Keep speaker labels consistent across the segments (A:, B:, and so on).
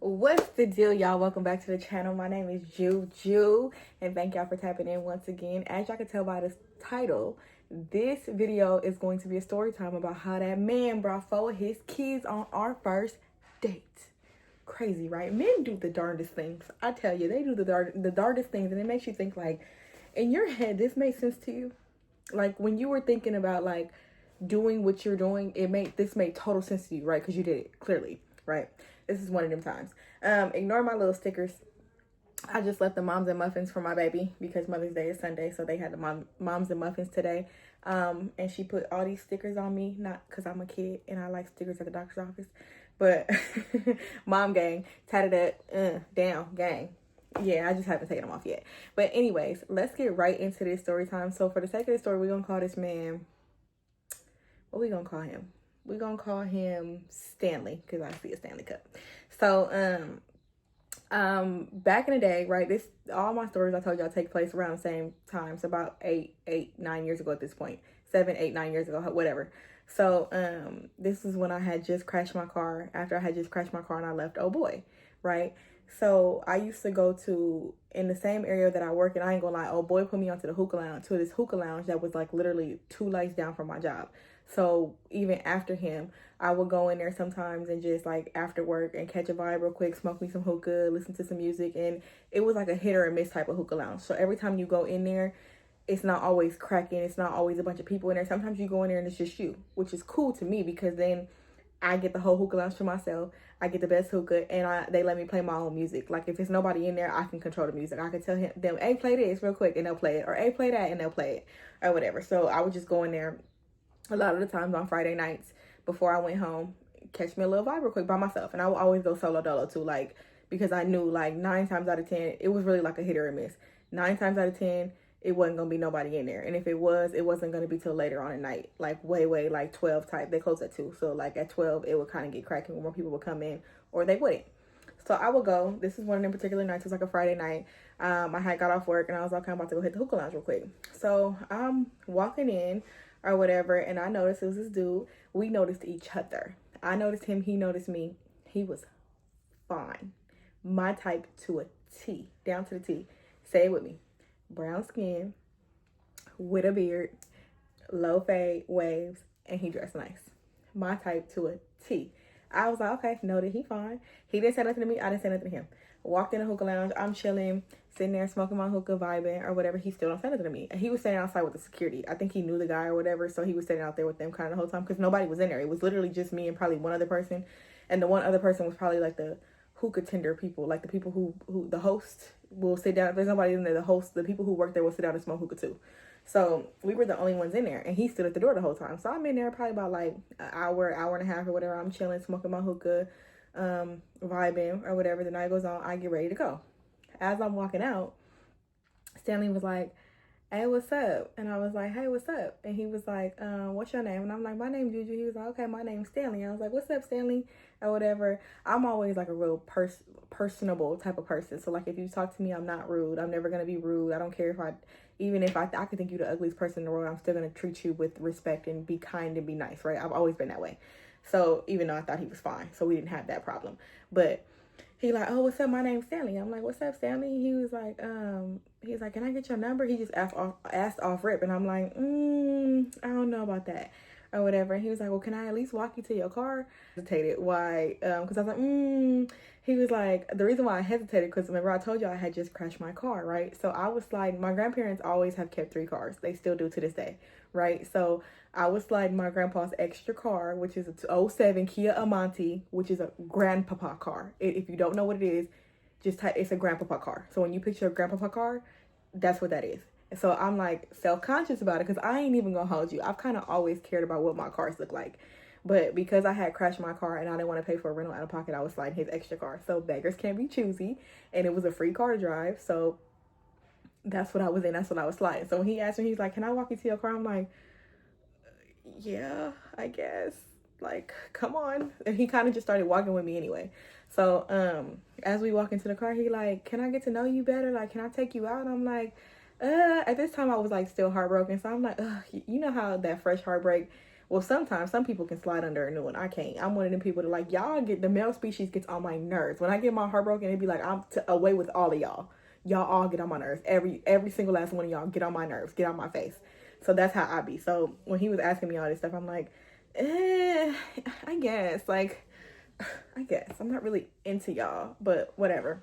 A: What's the deal, y'all? Welcome back to the channel. My name is Juju, and thank y'all for tapping in once again. As y'all can tell by this title, this video is going to be a story time about how that man brought forward his kids on our first date. Crazy, right? Men do the darndest things. I tell you, they do the darndest things, and it makes you think, like, in your head, this made sense to you? Like, when you were thinking about, like, doing what you're doing, this made total sense to you, right? Because you did it, clearly, right? This is one of them times. Ignore my little stickers. I just left the moms and muffins for my baby because Mother's Day is Sunday, so they had the moms and muffins today. And she put all these stickers on me, not because I'm a kid and I like stickers at the doctor's office, but mom gang, tatted up, down, gang. Yeah, I just haven't taken them off yet. But anyways, let's get right into this story time. So for the sake of the story, we're going to call this man, what we going to call him? We're going to call him Stanley because I see a Stanley Cup. So, back in the day, right, all my stories I told y'all take place around the same time. So about 9 years ago at this point. 7, 8, 9 years ago, whatever. So, this is when I had just crashed my car. After I had just crashed my car and I left Oh Boy, right? So, I used to go in the same area that I work in. I ain't gonna lie, Oh Boy put me onto this hookah lounge that was like literally 2 lights down from my job. So even after him, I would go in there sometimes and just like after work and catch a vibe real quick, smoke me some hookah, listen to some music. And it was like a hit or miss type of hookah lounge. So every time you go in there, it's not always cracking. It's not always a bunch of people in there. Sometimes you go in there and it's just you, which is cool to me because then I get the whole hookah lounge to myself. I get the best hookah and they let me play my own music. Like if there's nobody in there, I can control the music. I can tell them, hey, play this real quick and they'll play it. Or hey, play that and they'll play it or whatever. So I would just go in there a lot of the times on Friday nights before I went home, catch me a little vibe real quick by myself. And I would always go solo dolo too, like, because I knew like 9 times out of 10, it was really like a hit or a miss. 9 times out of 10, it wasn't going to be nobody in there. And if it wasn't going to be till later on at night, like way, like 12 type. They close at 2. So like at 12, it would kind of get cracking when more people would come in or they wouldn't. So I would go. This is one of them particular nights. It was like a Friday night. I had got off work and I was like, I'm about to go hit the hookah lounge real quick. So I'm walking in or whatever, and I noticed it was this dude. We noticed each other. I noticed him, he noticed me. He was fine. My type to a T, down to the T. Say it with me. Brown skin, with a beard, low fade, waves, and he dressed nice. My type to a T. I was like, okay, noted, he fine. He didn't say nothing to me, I didn't say nothing to him. Walked in the hookah lounge, I'm chilling, sitting there smoking my hookah, vibing or whatever. He still don't say nothing to me. And he was standing outside with the security. I think he knew the guy or whatever, so he was standing out there with them kind of the whole time because nobody was in there. It was literally just me and probably one other person, and the one other person was probably like the hookah tender people, like the people who the host will sit down. If there's nobody in there, the people who work there will sit down and smoke hookah too. So we were the only ones in there, and he stood at the door the whole time. So I'm in there probably about like an hour and a half or whatever. I'm chilling, smoking my hookah, vibing or whatever. The night goes on, I get ready to go. As I'm walking out, Stanley was like, hey, what's up? And I was like, hey, what's up? And he was like, what's your name? And I'm like, my name's Juju. He was like, okay, my name's Stanley. I was like, what's up, Stanley? Or whatever. I'm always like a real personable type of person. So like if you talk to me, I'm not rude. I'm never going to be rude. I don't care even if I could think you the ugliest person in the world, I'm still going to treat you with respect and be kind and be nice, right? I've always been that way. So even though I thought he was fine, so we didn't have that problem. But he like, oh, what's up? My name's Stanley. I'm like, what's up, Stanley? He was like, can I get your number? He just asked off rip. And I'm like, I don't know about that or whatever. And he was like, well, can I at least walk you to your car? Hesitated. Why? Because I was like, He was like, the reason why I hesitated, because remember I told you I had just crashed my car, right? So I was sliding. My grandparents always have kept 3 cars. They still do to this day, right? So I was sliding my grandpa's extra car, which is a 07 Kia Amante, which is a grandpapa car. If you don't know what it is, just type, it's a grandpapa car. So when you picture a grandpapa car, that's what that is. And so I'm like self-conscious about it because I ain't even gonna hold you. I've kind of always cared about what my cars look like. But because I had crashed my car and I didn't want to pay for a rental out of pocket, I was sliding his extra car. So beggars can't be choosy. And it was a free car to drive. So that's what I was in. That's what I was sliding. So when he asked me, he's like, can I walk you to your car? I'm like, yeah, I guess. Like, come on. And he kind of just started walking with me anyway. So as we walk into the car, he like, can I get to know you better? Like, can I take you out? And I'm like, at this time I was like still heartbroken. So I'm like, you know how that fresh heartbreak Well, sometimes some people can slide under a new one. I can't. I'm one of them people that like, y'all get, the male species gets on my nerves. When I get my heart broken, it'd be like, I'm away with all of y'all. Y'all all get on my nerves. Every single last one of y'all get on my nerves, get on my face. So that's how I be. So when he was asking me all this stuff, I'm like, I guess. Like, I guess. I'm not really into y'all, but whatever.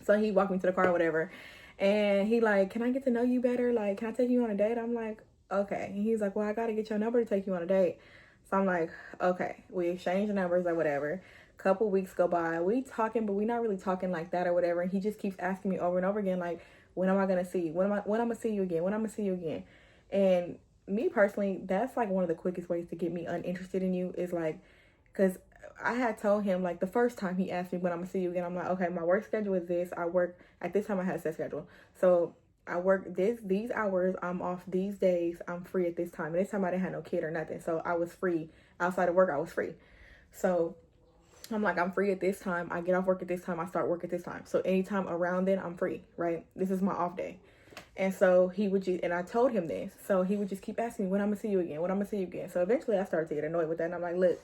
A: So he walked me to the car or whatever. And he like, can I get to know you better? Like, can I take you on a date? I'm like, okay. And he's like, well, I got to get your number to take you on a date. So I'm like, okay. We exchange numbers or whatever. Couple weeks go by. We talking, but we not really talking like that or whatever. And he just keeps asking me over and over again, like, when am I going to see you? When I'm going to see you again? When I'm going to see you again? And me personally, that's like one of the quickest ways to get me uninterested in you is like, because I had told him, like, the first time he asked me when I'm gonna see you again, I'm like, okay, my work schedule is this. I work at this time. I had a set schedule, so I work these hours. I'm off these days. I'm free at this time. And this time I didn't have no kid or nothing, so I was free outside of work. I was free, so I'm like, I'm free at this time. I get off work at this time. I start work at this time. So anytime around then, I'm free. Right? This is my off day. And so he would just, and I told him this, so he would just keep asking me when I'm gonna see you again. When I'm gonna see you again. So eventually I started to get annoyed with that, and I'm like, look.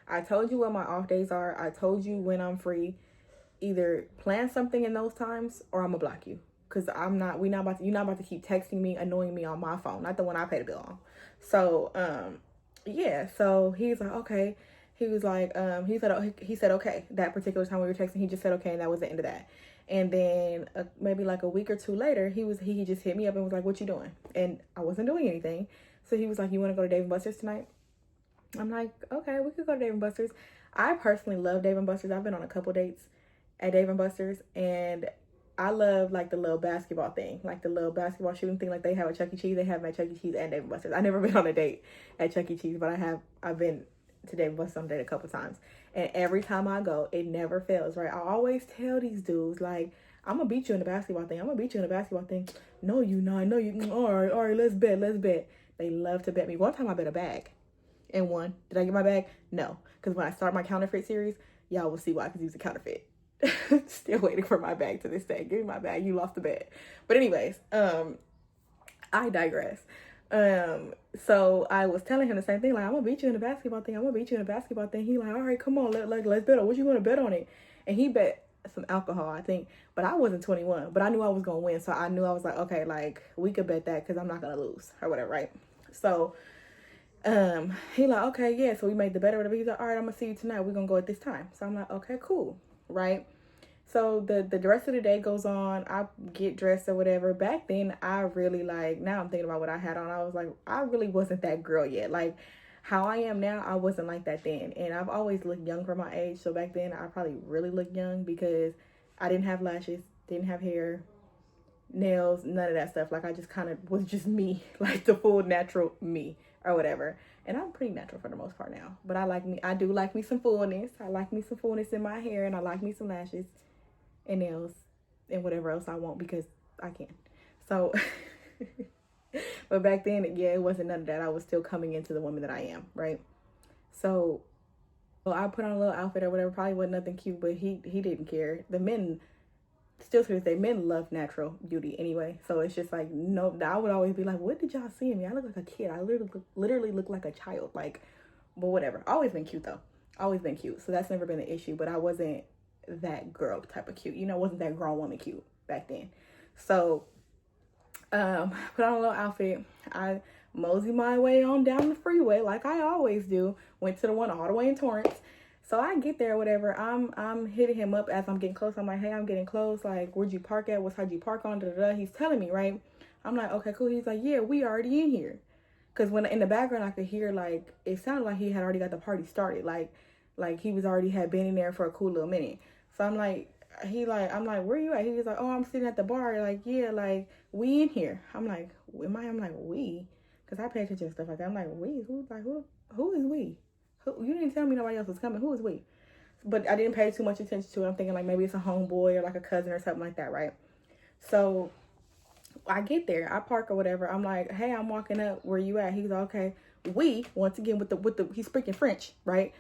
A: I told you what my off days are. I told you when I'm free. Either plan something in those times or I'm gonna block you. Cause you're not about to keep texting me, annoying me on my phone, not the one I pay the bill on. So, yeah. So he's like, okay. He was like, he said, okay. That particular time we were texting, he just said, okay. And that was the end of that. And then maybe like a week or two later, he just hit me up and was like, what you doing? And I wasn't doing anything. So he was like, you want to go to Dave & Buster's tonight? I'm like, okay, we could go to Dave & Buster's. I personally love Dave & Buster's. I've been on a couple dates at Dave & Buster's, and I love like the little basketball thing, like the little basketball shooting thing like they have at Chuck E. Cheese. They have at Chuck E. Cheese and Dave & Buster's. I've never been on a date at Chuck E. Cheese, but I've been to Dave & Buster's on a date a couple times. And every time I go, it never fails, right? I always tell these dudes, like, I'm going to beat you in the basketball thing. I'm going to beat you in the basketball thing. No, you not. No, you. All right, let's bet. They love to bet me. One time I bet a bag. And won. Did I get my bag? No. Because when I start my counterfeit series, y'all will see why I could use a counterfeit. Still waiting for my bag to this day. Give me my bag. You lost the bet. But anyways, I digress. So I was telling him the same thing. Like, I'm going to beat you in the basketball thing. He like, all right, come on. Let's bet on. What you want to bet on it? And he bet some alcohol, I think. But I wasn't 21. But I knew I was going to win. So I knew I was like, okay, like, we could bet that because I'm not going to lose or whatever, right? So he like, okay, yeah, so we made the bet or whatever. He's like, all right, I'm gonna see you tonight. We're gonna go at this time. So I'm like, okay, cool, right? So the rest of the day goes on. I get dressed or whatever. Back then, I really like, now I'm thinking about what I had on. I was like, I really wasn't that girl yet. Like, how I am now, I wasn't like that then. And I've always looked young for my age. So back then, I probably really looked young because I didn't have lashes, didn't have hair, nails, none of that stuff. Like, I just kind of was just me, like the full natural me or whatever. And I'm pretty natural for the most part now. But I do like me some fullness. I like me some fullness in my hair, and I like me some lashes and nails and whatever else I want because I can. So, but back then, yeah, it wasn't none of that. I was still coming into the woman that I am, right? So, well, I put on a little outfit or whatever. Probably wasn't nothing cute, but he didn't care. The men, still to this day, men love natural beauty anyway. So it's just like, no, I would always be like, what did y'all see in me? I look like a kid. I literally look like a child. Like, but whatever. Always been cute though. Always been cute. So that's never been an issue. But I wasn't that girl type of cute. You know, wasn't that grown woman cute back then. So, put on a little outfit. I mosey my way on down the freeway like I always do. Went to the one all the way in Torrance. So I get there, whatever. I'm hitting him up as I'm getting close. I'm like, hey, I'm getting close. Like, where'd you park at? What side you park on? Da, da, da. He's telling me, right? I'm like, okay, cool. He's like, yeah, we already in here. Because when in the background, I could hear, like, it sounded like he had already got the party started. Like he was already had been in there for a cool little minute. So I'm like, I'm like, where you at? He was like, oh, I'm sitting at the bar. Like, yeah, like, we in here. I'm like, am I? I'm like, we? Because I pay attention to stuff like that. I'm like, we? Who is we? You didn't tell me nobody else was coming. Who is we? But I didn't pay too much attention to it. I'm thinking like maybe it's a homeboy or like a cousin or something like that, right? So I get there, I park or whatever. I'm like, hey, I'm walking up. Where you at? He's like, okay. We once again with the he's speaking French, right?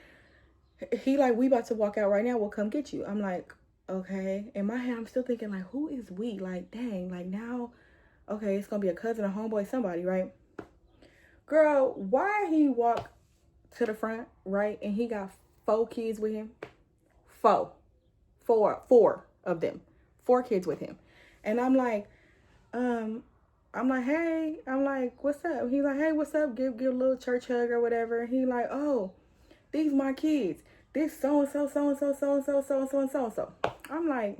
A: He like, we about to walk out right now. We'll come get you. I'm like, okay. In my head, I'm still thinking like, who is we? Like, dang, like now, okay, it's gonna be a cousin, a homeboy, somebody, right? Girl, why he walk to the front, right? And he got 4 kids with him. Four of them. 4 kids with him. And I'm like, hey, I'm like, what's up? He's like, hey, what's up? Give a little church hug or whatever. He like, oh, these my kids. This so-and-so, so-and-so, so-and-so, so-and-so, and so-and-so. I'm like,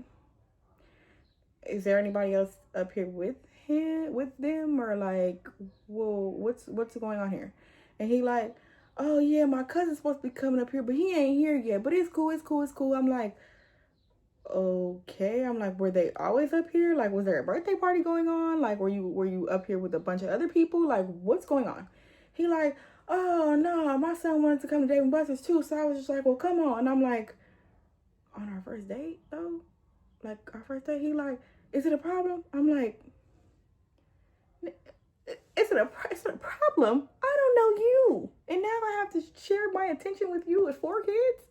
A: is there anybody else up here with them? Or like, well, what's going on here? And he like, oh yeah, my cousin's supposed to be coming up here, but he ain't here yet. But it's cool. I'm like, okay. I'm like, were they always up here? Like, was there a birthday party going on? Like, were you up here with a bunch of other people? Like, what's going on? He like, oh no, my son wanted to come to Dave & Buster's too. So I was just like, well, come on. And I'm like, on our first date though? Like, our first date? He like, is it a problem? I'm like, is it a problem? I don't know you. And now I have to share my attention with you with 4 kids?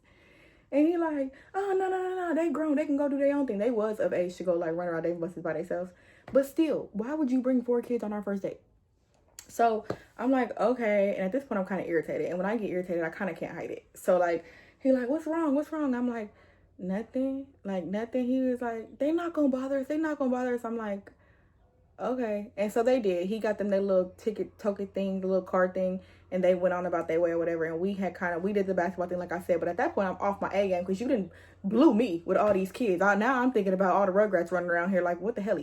A: And he like, oh, no. They grown. They can go do their own thing. They was of age to go like run around Dave & Buster's by themselves. But still, why would you bring 4 kids on our first date? So I'm like, okay. And at this point, I'm kind of irritated. And when I get irritated, I kind of can't hide it. So like, he like, what's wrong? I'm like, nothing. Like, nothing. He was like, they not going to bother us. I'm like, okay. And so they did. He got them their little token thing, the little card thing, and they went on about their way or whatever. And we did the basketball thing, like I said. But at that point, I'm off my A game because you didn't blew me with all these kids. Now I'm thinking about all the Rugrats running around here like, what the hell?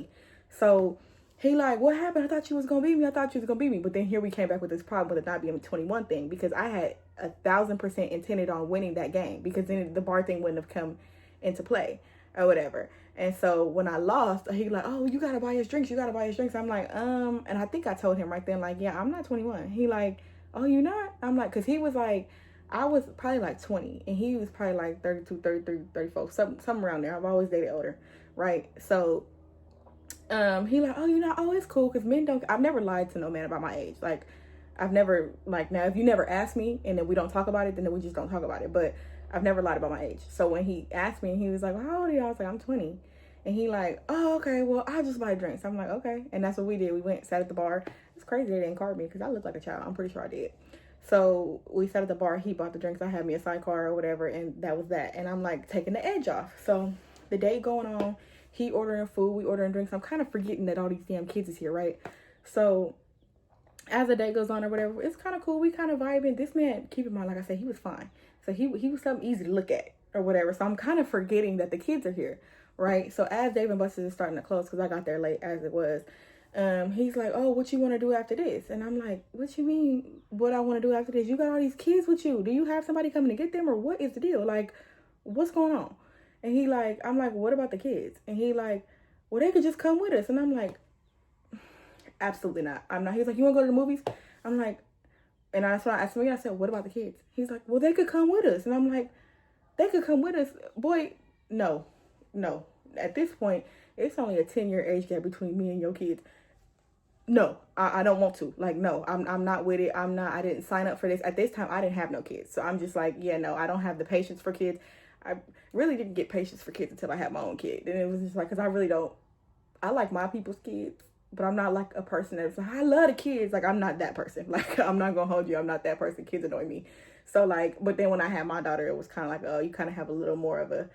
A: So he like, what happened? I thought you was going to beat me. But then here we came back with this problem with it not being a 21 thing, because I had 1,000% intended on winning that game, because then the bar thing wouldn't have come into play or whatever. And so when I lost, he like, oh, you gotta buy his drinks. I'm like, and I think I told him right then, like, yeah, I'm not 21. He like, oh, you not? I'm like, because he was like, I was probably like 20 and he was probably like 32, 33, 34, something around there. I've always dated older, right? So he like, oh, you not? Oh, it's cool, because men don't, I've never lied to no man about my age. Like, I've never, like, now if you never ask me and then we don't talk about it, then we just don't talk about it. But I've never lied about my age. So when he asked me and he was like, well, how old are you? I was like, I'm 20. And he like, oh, okay, well, I'll just buy drinks. I'm like, okay. And that's what we did. We went, sat at the bar. It's crazy they didn't card me because I looked like a child. I'm pretty sure I did. So we sat at the bar. He bought the drinks. I had me a sidecar or whatever. And that was that. And I'm like taking the edge off. So the day going on, he ordering food, we ordering drinks. I'm kind of forgetting that all these damn kids is here, right? So as the day goes on or whatever, it's kind of cool. We kind of vibing. This man, keep in mind, like I said, he was fine. So he was something easy to look at or whatever. So I'm kind of forgetting that the kids are here, right? So as Dave & Buster's is starting to close, because I got there late as it was, he's like, oh, what you want to do after this? And I'm like, what you mean what I want to do after this? You got all these kids with you. Do you have somebody coming to get them, or what is the deal? Like, what's going on? And he like, I'm like, what about the kids? And he like, well, they could just come with us. And I'm like, absolutely not. I'm not. He's like, you want to go to the movies? I'm like, and that's when I asked him again. I said, what about the kids? He's like, well, they could come with us. And I'm like, they could come with us? Boy, no. At this point, it's only a 10-year age gap between me and your kids. No, I don't want to. Like, no, I'm not with it. I didn't sign up for this. At this time, I didn't have no kids. So I'm just like, yeah, no, I don't have the patience for kids. I really didn't get patience for kids until I had my own kid. And it was just like, because I really don't, I like my people's kids, but I'm not like a person that's like, I love the kids. Like, I'm not that person. Like, I'm not going to hold you. I'm not that person. Kids annoy me. So like, but then when I had my daughter, it was kind of like, oh, you kind of have a little more of a,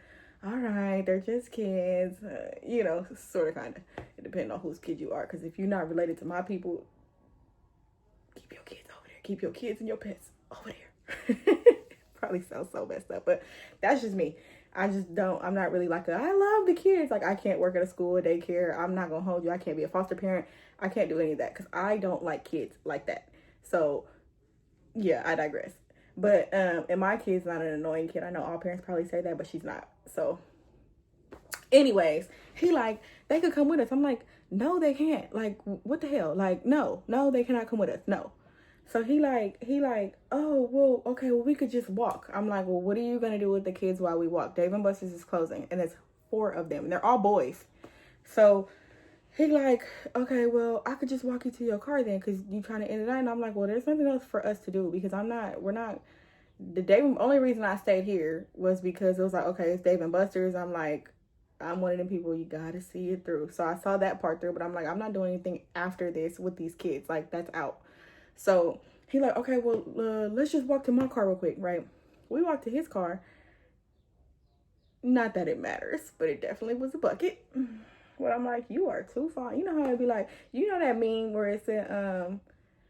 A: all right, they're just kids, you know, sort of kind of. It depends on whose kid you are. Because if you're not related to my people, keep your kids over there. Keep your kids and your pets over there. Probably sounds so messed up, but that's just me. I'm not really like I love the kids. Like, I can't work at a school or daycare. I'm not going to hold you. I can't be a foster parent. I can't do any of that because I don't like kids like that. So, yeah, I digress. But, and my kid's not an annoying kid. I know all parents probably say that, but she's not. So, anyways, he like, they could come with us. I'm like, no, they can't. Like, what the hell? Like, no, they cannot come with us. No. So he like, oh, well, okay, well, we could just walk. I'm like, well, what are you going to do with the kids while we walk? Dave & Buster's is closing, and there's 4 of them, and they're all boys. So he like, okay, well, I could just walk you to your car then, because you trying to end the night. And I'm like, well, there's nothing else for us to do, because only reason I stayed here was because it was like, okay, it's Dave & Buster's. I'm like, I'm one of them people, you got to see it through. So I saw that part through, but I'm like, I'm not doing anything after this with these kids. Like, that's out. So he like, okay, well, let's just walk to my car real quick, right? We walked to his car. Not that it matters, but it definitely was a bucket. But I'm like, you are too far. You know how it'd be like, you know that meme where it said,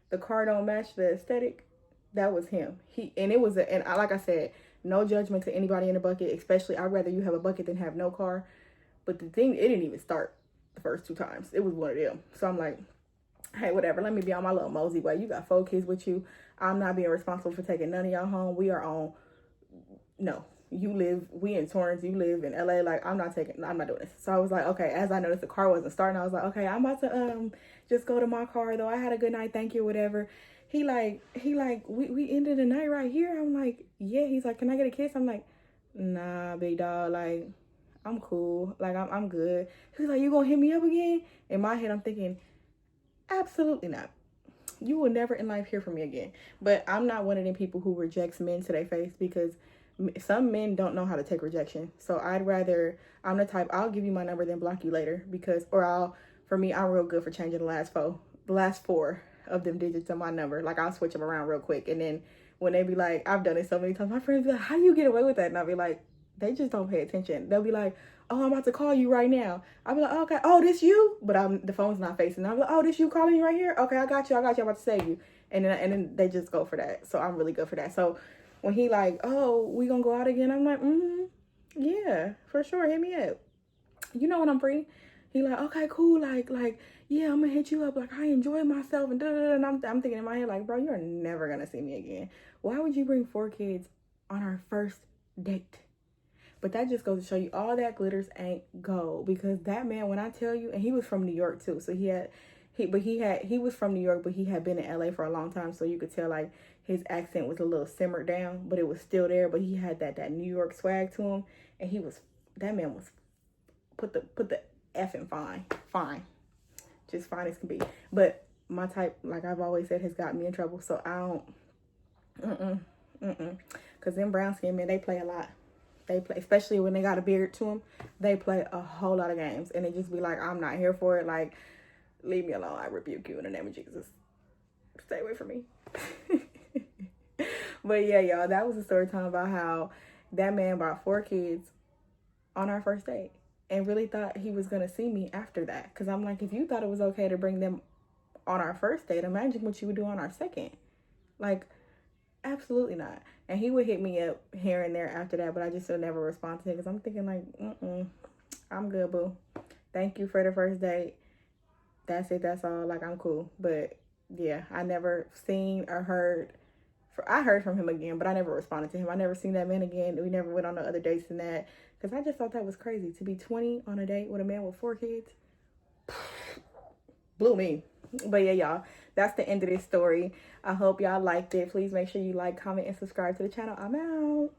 A: the car don't match the aesthetic? That was him. And it was and like I said, no judgment to anybody in the bucket, especially I'd rather you have a bucket than have no car. But the thing, it didn't even start the first 2 times. It was one of them. So I'm like, hey, whatever, let me be on my little mosey way. You got 4 kids with you. I'm not being responsible for taking none of y'all home. We are on, no, we in Torrance, you live in LA. Like, I'm not doing this. So I was like, okay, as I noticed the car wasn't starting, I was like, okay, I'm about to just go to my car though. I had a good night, thank you, whatever. He like, we ended the night right here. I'm like, yeah. He's like, can I get a kiss? I'm like, nah, big dog, like, I'm cool. Like, I'm good. He's like, you gonna hit me up again? In my head, I'm thinking, absolutely not. You will never in life hear from me again. But I'm not one of them people who rejects men to their face, because some men don't know how to take rejection. So I'm the type, I'll give you my number, then block you later, because, for me, I'm real good for changing the last four of them digits of my number. Like, I'll switch them around real quick. And then when they be like, I've done it so many times, my friends be like, how do you get away with that? And I'll be like, they just don't pay attention. They'll be like, oh, I'm about to call you right now. I'll be like, oh, okay, oh, this you? But the phone's not facing. I'll be like, oh, this you calling me right here? Okay, I got you, I'm about to save you. And then they just go for that. So I'm really good for that. So when he like, oh, we gonna go out again? I'm like, yeah, for sure, hit me up. You know when I'm free? He like, okay, cool, like, yeah, I'm gonna hit you up. Like, I enjoy myself and da-da-da. And I'm thinking in my head, like, bro, you're never gonna see me again. Why would you bring 4 kids on our first date? But that just goes to show you, all that glitters ain't gold. Because that man, when I tell you, and he was from New York too, so he was from New York, but he had been in LA for a long time, so you could tell like his accent was a little simmered down, but it was still there. But he had that New York swag to him, and that man was put the F in fine, just fine as can be. But my type, like I've always said, has got me in trouble, so I don't, because them brown skin men, they play a lot. They play, especially when they got a beard to them, they play a whole lot of games, and it just be like, I'm not here for it. Like, leave me alone. I rebuke you in the name of Jesus. Stay away from me. But yeah, y'all, that was a story time about how that man brought 4 kids on our first date and really thought he was going to see me after that. Because I'm like, if you thought it was okay to bring them on our first date, imagine what you would do on our second. Like, absolutely not. And he would hit me up here and there after that, but I just would never respond to it, because I'm thinking like, I'm good, boo. Thank you for the first date. That's it. That's all. Like, I'm cool. But yeah, I never seen or heard. I heard from him again, but I never responded to him. I never seen that man again. We never went on no other dates than that, because I just thought that was crazy. To be 20 on a date with a man with 4 kids blew me. But yeah, y'all, that's the end of this story. I hope y'all liked it. Please make sure you like, comment, and subscribe to the channel. I'm out.